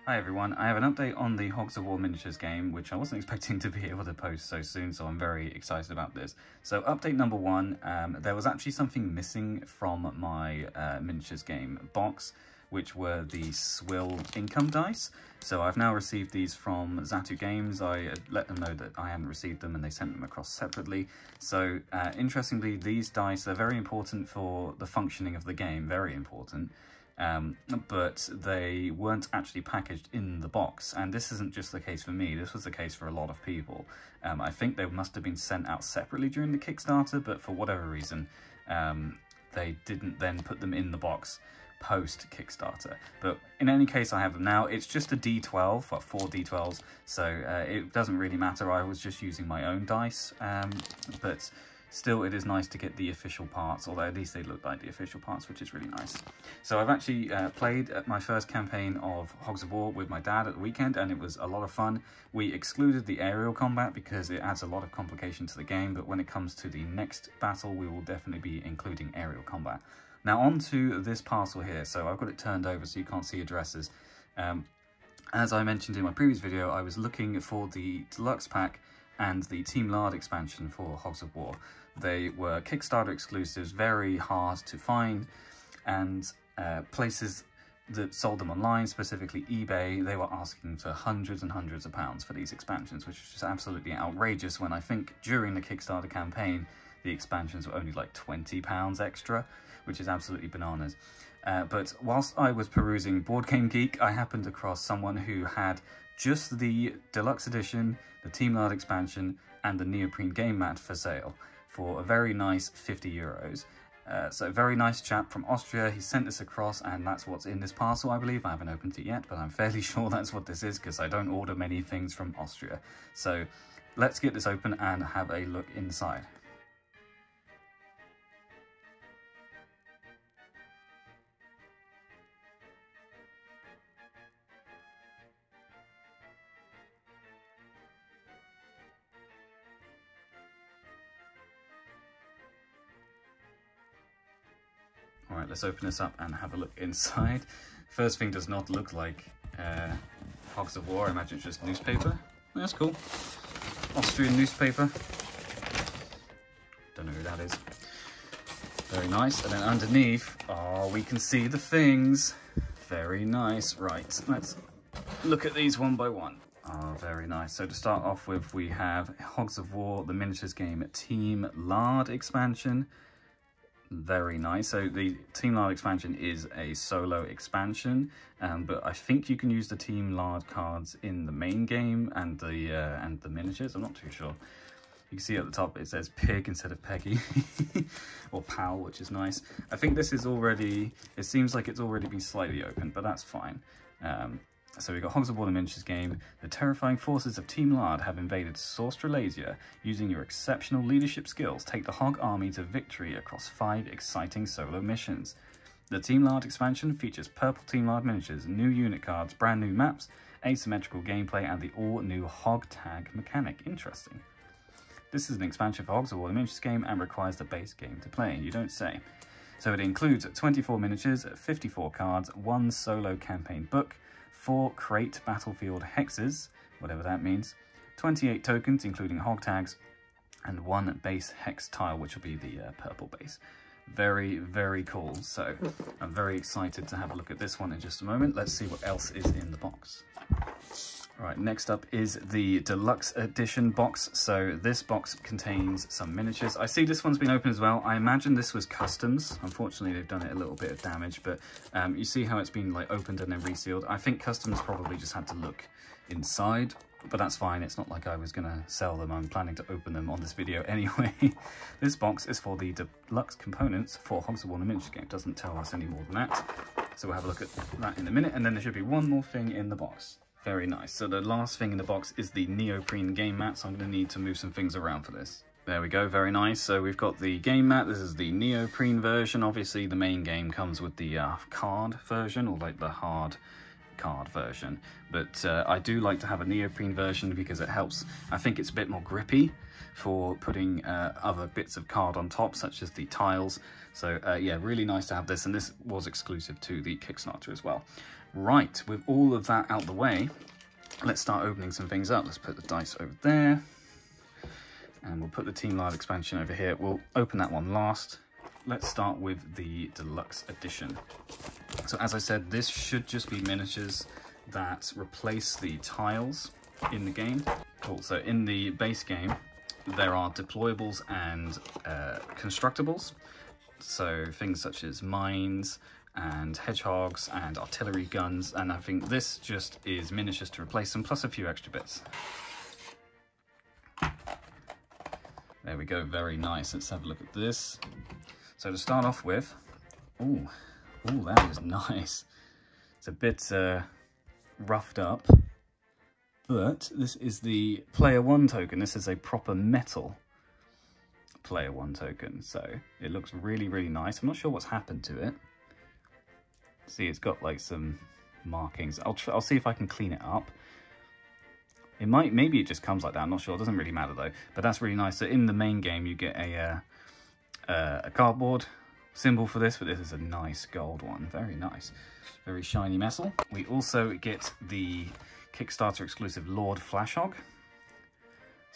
Hi everyone, I have an update on the Hogs of War miniatures game, which I wasn't expecting to be able to post so soon, so I'm very excited about this. So update number one, there was actually something missing from my miniatures game box, which were the Swill income dice. So I've now received these from Zatu Games. I let them know that I hadn't received them and they sent them across separately. So interestingly, these dice are very important for the functioning of the game, very important. But they weren't actually packaged in the box, and this isn't just the case for me, this was the case for a lot of people. I think they must have been sent out separately during the Kickstarter, but for whatever reason they didn't then put them in the box post Kickstarter. But in any case, I have them now. It's just a D12, well, 4 D12s, so it doesn't really matter. I was just using my own dice, but still, it is nice to get the official parts, although at least they look like the official parts, which is really nice. So I've actually played my first campaign of Hogs of War with my dad at the weekend, and it was a lot of fun. We excluded the aerial combat because it adds a lot of complication to the game, but when it comes to the next battle, we will definitely be including aerial combat. Now on to this parcel here. So I've got it turned over so you can't see addresses. As I mentioned in my previous video, I was looking for the Deluxe pack and the Team Lard expansion for Hogs of War. They were Kickstarter exclusives, very hard to find, and places that sold them online, specifically eBay, they were asking for hundreds and hundreds of pounds for these expansions, which is just absolutely outrageous when I think during the Kickstarter campaign, the expansions were only like £20 extra, which is absolutely bananas. But whilst I was perusing Board Game Geek, I happened across someone who had just the Deluxe Edition, the Team Lard expansion, and the neoprene game mat for sale for a very nice €50. So very nice chap from Austria. He sent this across, and that's what's in this parcel, I believe. I haven't opened it yet, but I'm fairly sure that's what this is because I don't order many things from Austria. So let's get this open and have a look inside. Alright, let's open this up and have a look inside. First thing does not look like Hogs of War. I imagine it's just newspaper. That's cool. Austrian newspaper. Don't know who that is. Very nice. And then underneath, oh, we can see the things. Very nice. Right, let's look at these one by one. Oh, very nice. So to start off with, we have Hogs of War, the miniatures game Team Lard expansion. Very nice. So the Team Lard expansion is a solo expansion, but I think you can use the Team Lard cards in the main game and the miniatures. I'm not too sure. You can see at the top it says Pig instead of Peggy, or Pal, which is nice. I think this is already, it seems like it's already been slightly opened, but that's fine. So we've got Hogs of War, the miniatures game. The terrifying forces of Team Lard have invaded Australasia. Using your exceptional leadership skills, take the Hog army to victory across 5 exciting solo missions. The Team Lard expansion features purple Team Lard miniatures, new unit cards, brand new maps, asymmetrical gameplay, and the all-new Hog tag mechanic. Interesting. This is an expansion for Hogs of War, the miniatures game, and requires the base game to play. You don't say. So it includes 24 miniatures, 54 cards, 1 solo campaign book, 4 crate battlefield hexes, whatever that means, 28 tokens including hog tags, and 1 base hex tile, which will be the purple base. Very, very cool. So I'm very excited to have a look at this one in just a moment. Let's see what else is in the box. Right, next up is the Deluxe Edition box. So this box contains some miniatures. I see this one's been opened as well. I imagine this was customs. Unfortunately, they've done it a little bit of damage, but you see how it's been like opened and then resealed. I think customs probably just had to look inside, but that's fine. It's not like I was gonna sell them. I'm planning to open them on this video anyway. This box is for the Deluxe components for Hogs of War, the miniature game. It doesn't tell us any more than that. So we'll have a look at that in a minute, and then there should be one more thing in the box. Very nice. So the last thing in the box is the neoprene game mat, so I'm going to need to move some things around for this. There we go, very nice. So we've got the game mat. This is the neoprene version. Obviously the main game comes with the card version, or like the hard card version, but I do like to have a neoprene version because it helps. I think it's a bit more grippy for putting other bits of card on top, such as the tiles. So yeah, really nice to have this, and this was exclusive to the Kickstarter as well. Right, with all of that out the way, let's start opening some things up. Let's put the dice over there, and we'll put the Team Lard expansion over here. We'll open that one last. Let's start with the Deluxe Edition. So as I said, this should just be miniatures that replace the tiles in the game. Cool, so in the base game, there are deployables and constructables. So things such as mines and hedgehogs and artillery guns, and I think this just is miniatures to replace them, plus a few extra bits. There we go, very nice. Let's have a look at this. So to start off with, ooh, that is nice. It's a bit roughed up, but this is the Player 1 token. This is a proper metal Player 1 token, so it looks really, really nice. I'm not sure what's happened to it. See, it's got like some markings. I'll see if I can clean it up. It might, maybe it just comes like that. I'm not sure. It doesn't really matter though. But that's really nice. So in the main game, you get a cardboard symbol for this, but this is a nice gold one. Very nice. Very shiny metal. We also get the Kickstarter exclusive Lord Flash Hog.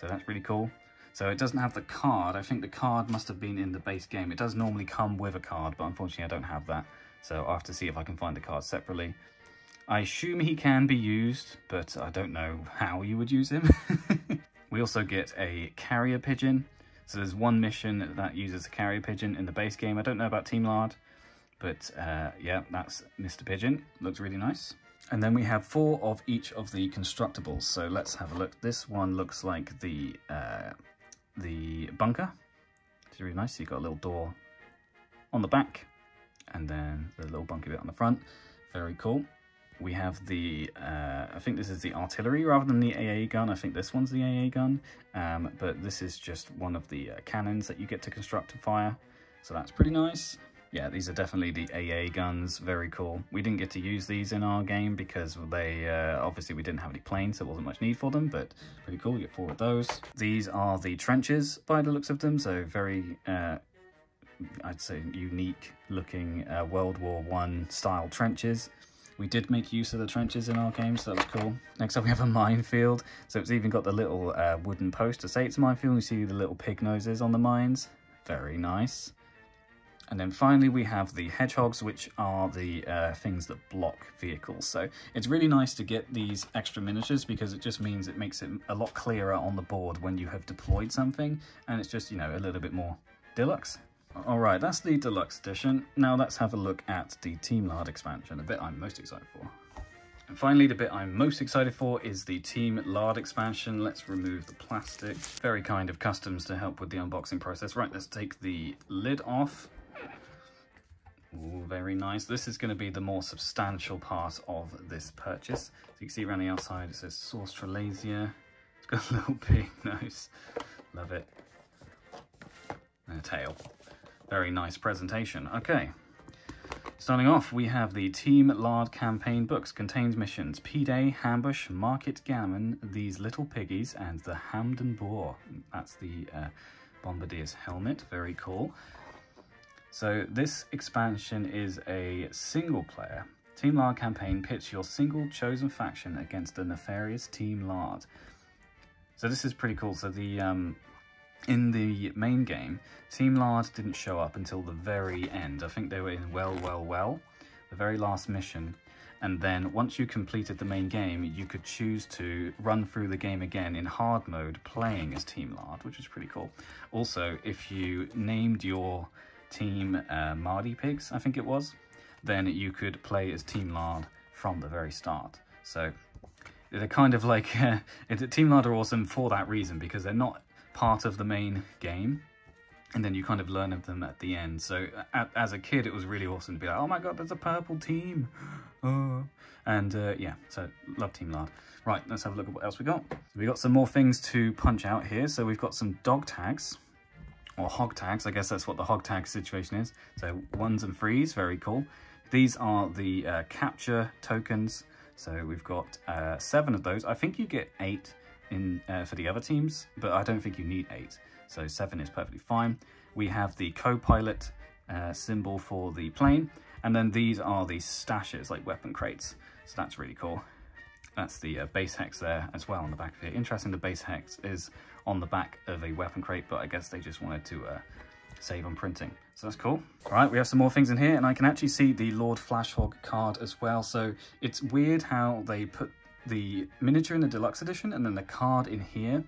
So that's really cool. So it doesn't have the card. I think the card must have been in the base game. It does normally come with a card, but unfortunately I don't have that. So I'll have to see if I can find the card separately. I assume he can be used, but I don't know how you would use him. We also get a carrier pigeon. So there's one mission that uses a carrier pigeon in the base game. I don't know about Team Lard, but yeah, that's Mr. Pigeon. Looks really nice. And then we have 4 of each of the constructables. So let's have a look. This one looks like the bunker. It's really nice. So you've got a little door on the back, and then the little bunker bit on the front. Very cool. We have the, I think this is the artillery rather than the AA gun. I think this one's the AA gun, but this is just one of the cannons that you get to construct and fire. So that's pretty nice. Yeah, these are definitely the AA guns. Very cool. We didn't get to use these in our game because they, obviously we didn't have any planes, so there wasn't much need for them, but pretty cool. You get 4 of those. These are the trenches by the looks of them. So very, I'd say unique looking World War I style trenches. We did make use of the trenches in our game, so that was cool. Next up we have a minefield. So it's even got the little wooden post to say it's a minefield. You see the little pig noses on the mines. Very nice. And then finally we have the hedgehogs, which are the things that block vehicles. So it's really nice to get these extra miniatures because it just means it makes it a lot clearer on the board when you have deployed something. And it's just, you know, a little bit more deluxe. Alright, that's the Deluxe Edition. Now let's have a look at the Team Lard expansion, the bit I'm most excited for. And finally, the bit I'm most excited for is the Team Lard expansion. Let's remove the plastic. Very kind of Customs to help with the unboxing process. Right, let's take the lid off. Ooh, very nice. This is going to be the more substantial part of this purchase. So you can see around the outside it says Australasia. It's got a little pig nose. Love it. And a tail. Very nice presentation. Okay, starting off, we have the Team Lard campaign books. Contains missions P-Day, Hambush, Market Gammon, These Little Piggies, and the Hamden Boar. That's the Bombardier's helmet. Very cool. So this expansion is a single player. Team Lard campaign pits your single chosen faction against the nefarious Team Lard. So this is pretty cool. So the in the main game, Team Lard didn't show up until the very end. I think they were in Well, the very last mission. And then once you completed the main game, you could choose to run through the game again in hard mode, playing as Team Lard, which is pretty cool. Also, if you named your team Mardy Pigs, I think it was, then you could play as Team Lard from the very start. So they're kind of like, Team Lard are awesome for that reason, because they're not part of the main game, and then you kind of learn of them at the end. So as a kid, it was really awesome to be like, oh my god, there's a purple team. And yeah, so love Team Lard. Right, let's have a look at what else we got. So we got some more things to punch out here. So we've got some dog tags, or hog tags. I guess that's what the hog tag situation is. So 1s and 3s, very cool. These are the capture tokens. So we've got 7 of those. I think you get 8 in for the other teams, but I don't think you need 8. So 7 is perfectly fine. We have the co-pilot symbol for the plane, and then these are the stashes, like weapon crates. So that's really cool. That's the base hex there as well on the back of it. Interesting, the base hex is on the back of a weapon crate, but I guess they just wanted to save on printing. So that's cool. All right, we have some more things in here, and I can actually see the Lord Flashhog card as well. So it's weird how they put the miniature in the deluxe edition and then the card in here.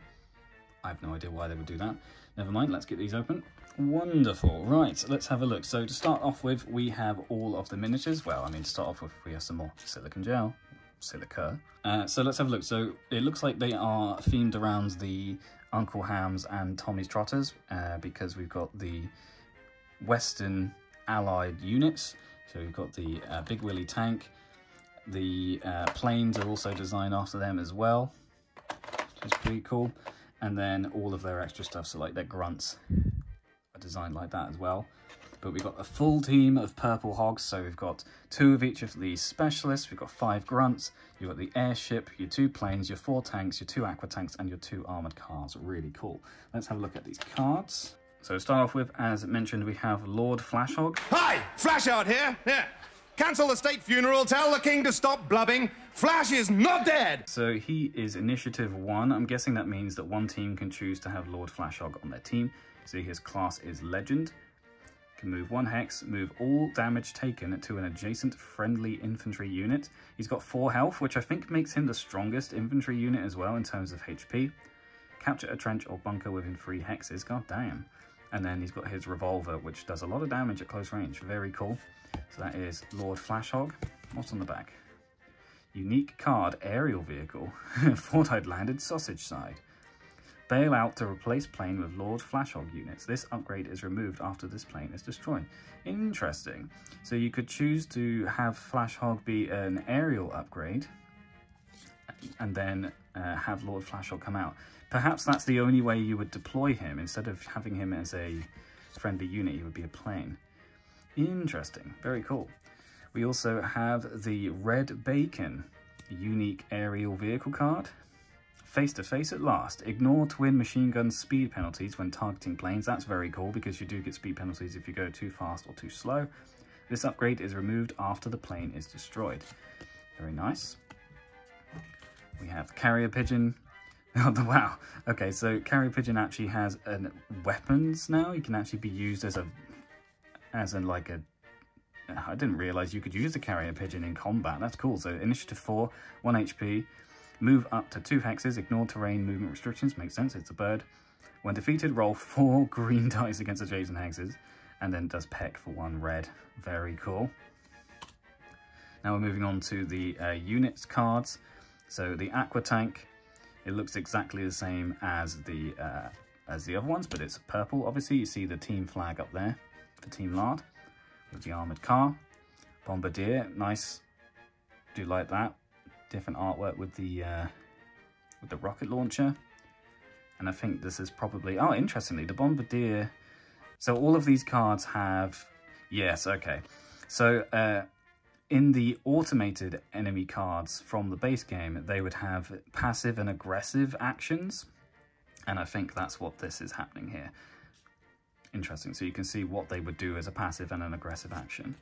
I have no idea why they would do that. Never mind, let's get these open. Wonderful. Right, let's have a look. So to start off with, we have all of the miniatures. Well, I mean, to start off with, we have some more silicone gel. Silica. So let's have a look. So it looks like they are themed around the Uncle Ham's and Tommy's Trotters, because we've got the Western Allied units. So we've got the Big Willy tank. The planes are also designed after them as well, which is pretty cool. And then all of their extra stuff, so like their grunts are designed like that as well. But we've got a full team of purple hogs, so we've got 2 of each of these specialists, we've got 5 grunts, you've got the airship, your 2 planes, your 4 tanks, your 2 aqua tanks, and your 2 armoured cars. Really cool. Let's have a look at these cards. So to start off with, as mentioned, we have Lord Flashhog. Hi! Flash out here! Yeah. Cancel the state funeral, tell the king to stop blubbing. Flash is not dead! So he is Initiative 1. I'm guessing that means that one team can choose to have Lord Flashhog on their team. So his class is Legend. Can move 1 hex, move all damage taken to an adjacent friendly infantry unit. He's got 4 health, which I think makes him the strongest infantry unit as well in terms of HP. Capture a trench or bunker within 3 hexes, god damn. And then he's got his revolver, which does a lot of damage at close range, very cool. So that is Lord Flashhog. What's on the back? Unique card, aerial vehicle, fortified landed sausage side. Bail out to replace plane with Lord Flashhog units. This upgrade is removed after this plane is destroyed. Interesting. So you could choose to have Flashhog be an aerial upgrade and then have Lord Flashhog come out. Perhaps that's the only way you would deploy him. Instead of having him as a friendly unit, he would be a plane. Interesting. Very cool. We also have the Red Bacon unique aerial vehicle card. Face to face at last. Ignore twin machine gun speed penalties when targeting planes. That's very cool because you do get speed penalties if you go too fast or too slow. This upgrade is removed after the plane is destroyed. Very nice. We have Carrier Pigeon. Oh, wow. Okay, so Carrier Pigeon actually has weapons now. He can actually be used as like a... I didn't realise you could use the Carrier Pigeon in combat. That's cool. So Initiative 4, 1 HP. Move up to 2 hexes, ignore terrain movement restrictions, makes sense, it's a bird. When defeated, roll 4 green dice against adjacent hexes, and then does peck for 1 red. Very cool. Now we're moving on to the units cards. So the Aqua Tank, it looks exactly the same as the other ones, but it's purple, obviously. You see the team flag up there for Team Lard, with the armoured car. Bombardier, nice, do like that. Different artwork with the rocket launcher, and I think this is probably, oh, interestingly, the Bombardier. So all of these cards have, yes, okay. So in the automated enemy cards from the base game, they would have passive and aggressive actions, and I think that's what this is happening here. Interesting. So you can see what they would do as a passive and an aggressive action.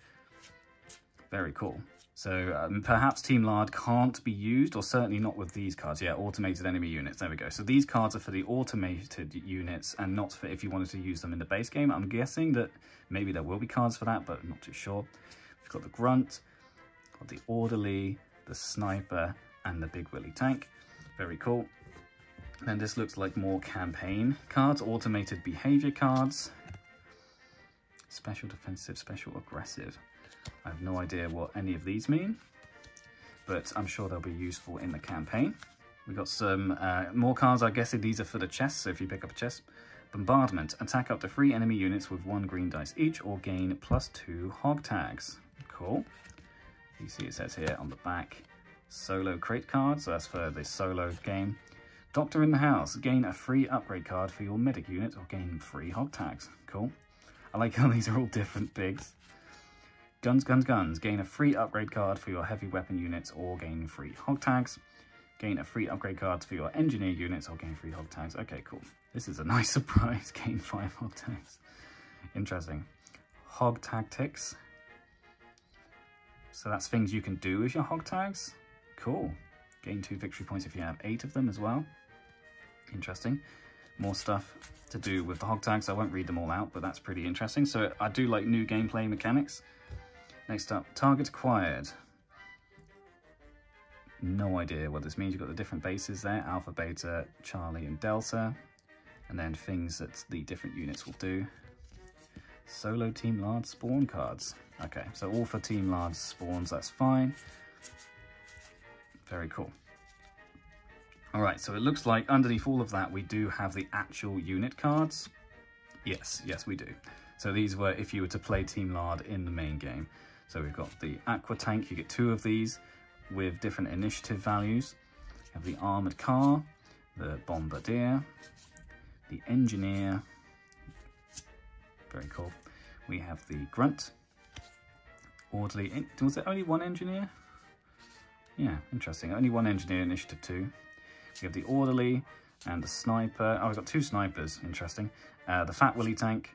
Very cool. So perhaps Team Lard can't be used, or certainly not with these cards. Yeah, automated enemy units. There we go. So these cards are for the automated units and not for if you wanted to use them in the base game. I'm guessing that maybe there will be cards for that, but I'm not too sure. We've got the Grunt, got the Orderly, the Sniper, and the Big Willy tank. Very cool. And this looks like more campaign cards, automated behavior cards, special defensive, special aggressive. I have no idea what any of these mean, but I'm sure they'll be useful in the campaign. We've got some more cards. I guess these are for the chest, so if you pick up a chest. Bombardment. Attack up to 3 enemy units with 1 green dice each, or gain +2 hog tags. Cool. You see it says here on the back, solo crate card, so that's for the solo game. Doctor in the house. Gain a free upgrade card for your medic unit, or gain 3 hog tags. Cool. I like how these are all different bigs. Guns, guns, guns. Gain a free upgrade card for your heavy weapon units or gain free hog tags. Gain a free upgrade card for your engineer units or gain free hog tags. Okay, cool. This is a nice surprise. Gain 5 hog tags. Interesting. Hog tactics. So that's things you can do with your hog tags. Cool. Gain 2 victory points if you have 8 of them as well. Interesting. More stuff to do with the hog tags. I won't read them all out, but that's pretty interesting. So I do like new gameplay mechanics. Next up, target acquired. No idea what this means. You've got the different bases there, Alpha, Beta, Charlie and Delta. And then things that the different units will do. Solo Team Lard spawn cards. Okay, so all for Team Lard spawns, that's fine. Very cool. Alright, so it looks like underneath all of that we do have the actual unit cards. Yes, we do. So these were if you were to play Team Lard in the main game. So we've got the Aqua Tank, you get 2 of these with different initiative values. You have the Armoured Car, the Bombardier, the Engineer. Very cool. We have the Grunt, Orderly. Was there only 1 Engineer? Yeah, interesting. Only 1 Engineer, Initiative 2. We have the Orderly and the Sniper. Oh, we've got 2 Snipers. Interesting. The Fat Willy Tank.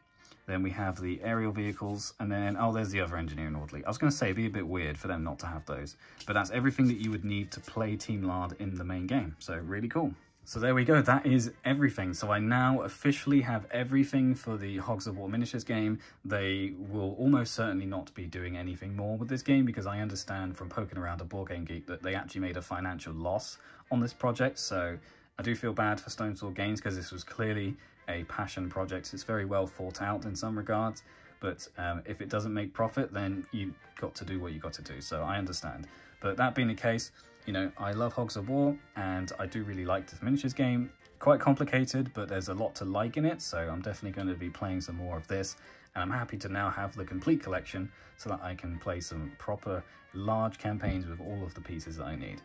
Then we have the aerial vehicles, and then, oh, there's the other Engineer and Orderly. I was going to say, it'd be a bit weird for them not to have those, but that's everything that you would need to play Team Lard in the main game, so really cool. So there we go, that is everything. So I now officially have everything for the Hogs of War miniatures game. They will almost certainly not be doing anything more with this game, because I understand from poking around a Board Game Geek that they actually made a financial loss on this project, so I do feel bad for Stone Sword Games, because this was clearly a passion project. It's very well thought out in some regards, but if it doesn't make profit, then you got to do what you got to do, so I understand. But that being the case, you know, I love Hogs of War, and I do really like this miniatures game. Quite complicated, but there's a lot to like in it, so I'm definitely going to be playing some more of this, and I'm happy to now have the complete collection so that I can play some proper large campaigns with all of the pieces that I need.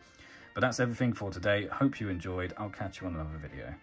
But that's everything for today. Hope you enjoyed. I'll catch you on another video.